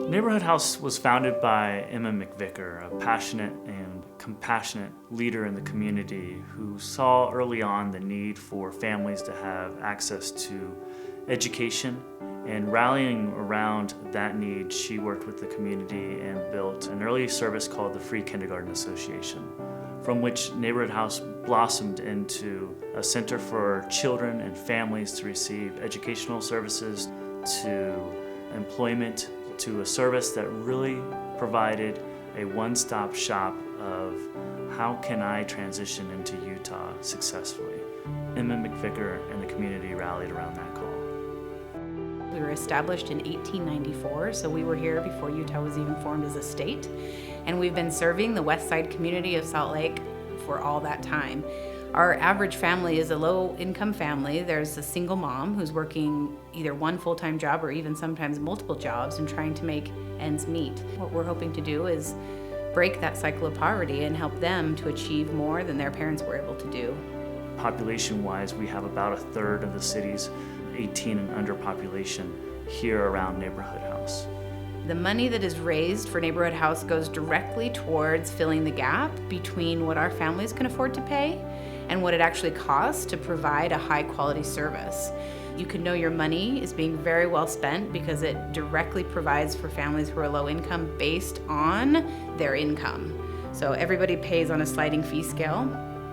Neighborhood House was founded by Emma McVicker, a passionate and compassionate leader in the community who saw early on the need for families to have access to education. And rallying around that need, she worked with the community and built an early service called the Free Kindergarten Association, from which Neighborhood House blossomed into a center for children and families to receive educational services, to employment, to a service that really provided a one-stop shop of how can I transition into Utah successfully. Emma McVicker and the community rallied around that call. We were established in 1894, so we were here before Utah was even formed as a state. And we've been serving the west side community of Salt Lake for all that time. Our average family is a low-income family. There's a single mom who's working either one full-time job or even sometimes multiple jobs and trying to make ends meet. What we're hoping to do is break that cycle of poverty and help them to achieve more than their parents were able to do. Population-wise, we have about a third of the city's 18 and under population here around Neighborhood House. The money that is raised for Neighborhood House goes directly towards filling the gap between what our families can afford to pay and what it actually costs to provide a high quality service. You can know your money is being very well spent because it directly provides for families who are low income based on their income. So everybody pays on a sliding fee scale.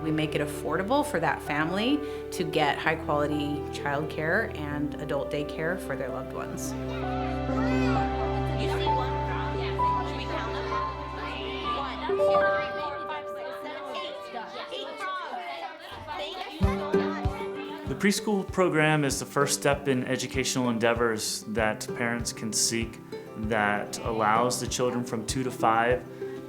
We make it affordable for that family to get high quality childcare and adult daycare for their loved ones. The preschool program is the first step in educational endeavors that parents can seek that allows the children from 2 to 5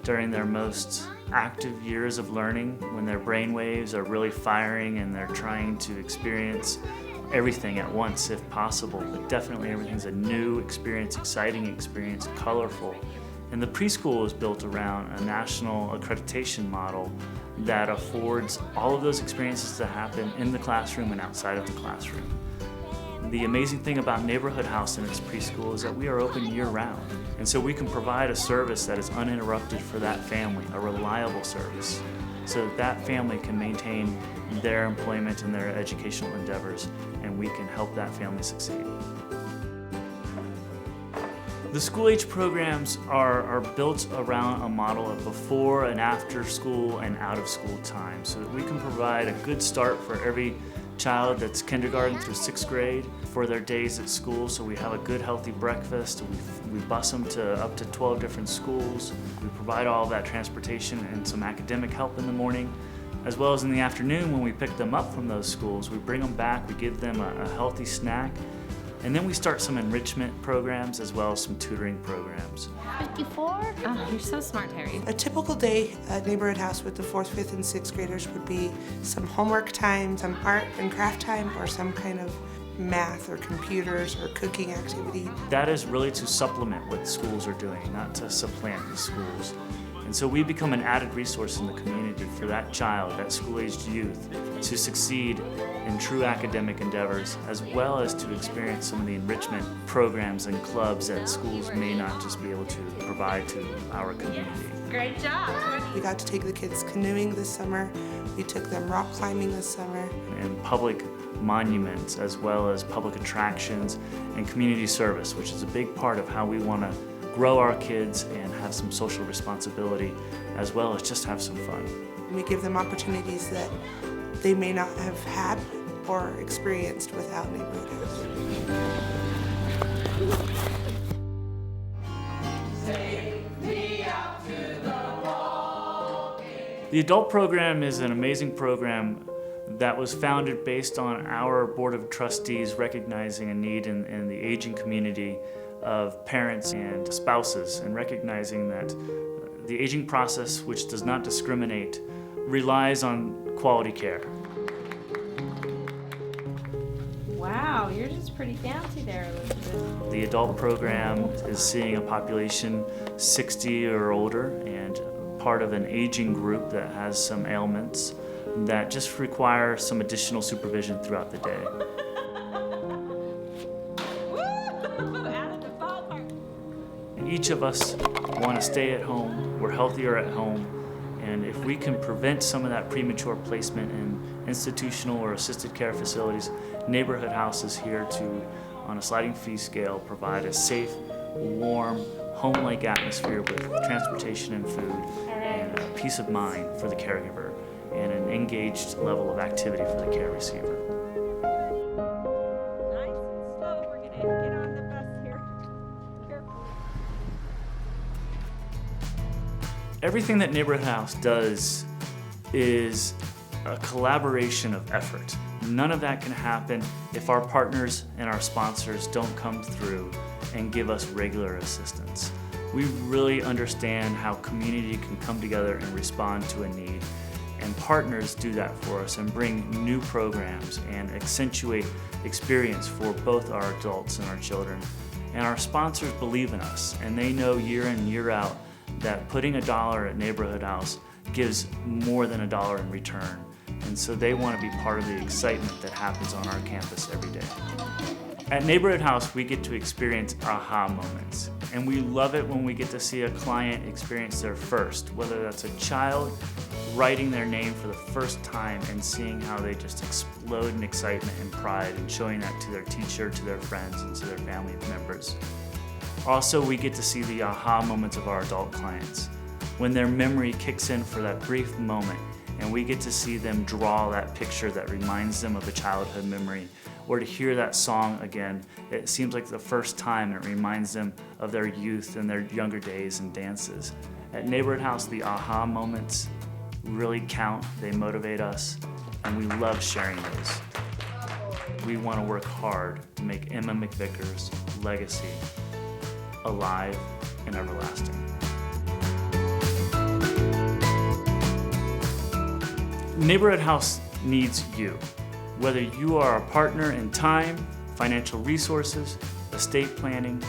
during their most active years of learning, when their brain waves are really firing and they're trying to experience everything at once if possible. But definitely everything's a new experience, exciting experience, colorful. And the preschool is built around a national accreditation model that affords all of those experiences to happen in the classroom and outside of the classroom. The amazing thing about Neighborhood House and its preschool is that we are open year-round. And so we can provide a service that is uninterrupted for that family, a reliable service, so that family can maintain their employment and their educational endeavors, and we can help that family succeed. The school-age programs are built around a model of before and after school and out of school time, so that we can provide a good start for every child that's kindergarten through 6th grade for their days at school. So we have a good healthy breakfast. We bus them to up to 12 different schools. We provide all of that transportation and some academic help in the morning, as well as in the afternoon when we pick them up from those schools. We bring them back, we give them a healthy snack, and then we start some enrichment programs as well as some tutoring programs. 54? Oh, you're so smart, Terry. A typical day at Neighborhood House with the 4th, 5th, and 6th graders would be some homework time, some art and craft time, or some kind of math or computers or cooking activity. That is really to supplement what schools are doing, not to supplant the schools. And so we become an added resource in the community for that child, that school-aged youth, to succeed in true academic endeavors, as well as to experience some of the enrichment programs and clubs that schools may not just be able to provide to our community. Great job. We got to take the kids canoeing this summer. We took them rock climbing this summer. And public monuments, as well as public attractions and community service, which is a big part of how we want to grow our kids and have some social responsibility, as well as just have some fun. We give them opportunities that they may not have had or experienced without Neighborhood House. The adult program is an amazing program that was founded based on our Board of Trustees recognizing a need in the aging community of parents and spouses, and recognizing that the aging process, which does not discriminate, relies on quality care. Wow, yours is pretty fancy there, Elizabeth. The adult program is seeing a population 60 or older and part of an aging group that has some ailments that just require some additional supervision throughout the day. each of us want to stay at home, we're healthier at home, and if we can prevent some of that premature placement in institutional or assisted care facilities, Neighborhood House is here to, on a sliding fee scale, provide a safe, warm, home-like atmosphere with transportation and food and peace of mind for the caregiver and an engaged level of activity for the care receiver. Nice and slow. We're gonna get on the bus here. Careful. Everything that Neighborhood House does is a collaboration of effort. None of that can happen if our partners and our sponsors don't come through and give us regular assistance. We really understand how community can come together and respond to a need, and partners do that for us and bring new programs and accentuate experience for both our adults and our children. And our sponsors believe in us, and they know year in, year out that putting $1 at Neighborhood House gives more than $1 in return. And so they want to be part of the excitement that happens on our campus every day. At Neighborhood House, we get to experience aha moments. And we love it when we get to see a client experience their first, whether that's a child writing their name for the first time and seeing how they just explode in excitement and pride and showing that to their teacher, to their friends, and to their family members. Also, we get to see the aha moments of our adult clients, when their memory kicks in for that brief moment and we get to see them draw that picture that reminds them of a childhood memory, or to hear that song again. It seems like the first time, and it reminds them of their youth and their younger days and dances. At Neighborhood House, the aha moments really count, they motivate us, and we love sharing those. We want to work hard to make Emma McVicker's legacy alive and everlasting. Neighborhood House needs you. Whether you are a partner in time, financial resources, estate planning,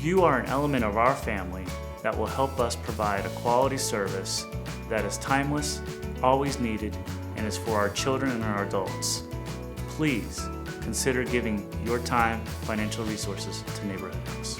you are an element of our family that will help us provide a quality service that is timeless, always needed, and is for our children and our adults. Please consider giving your time, financial resources to Neighborhood House.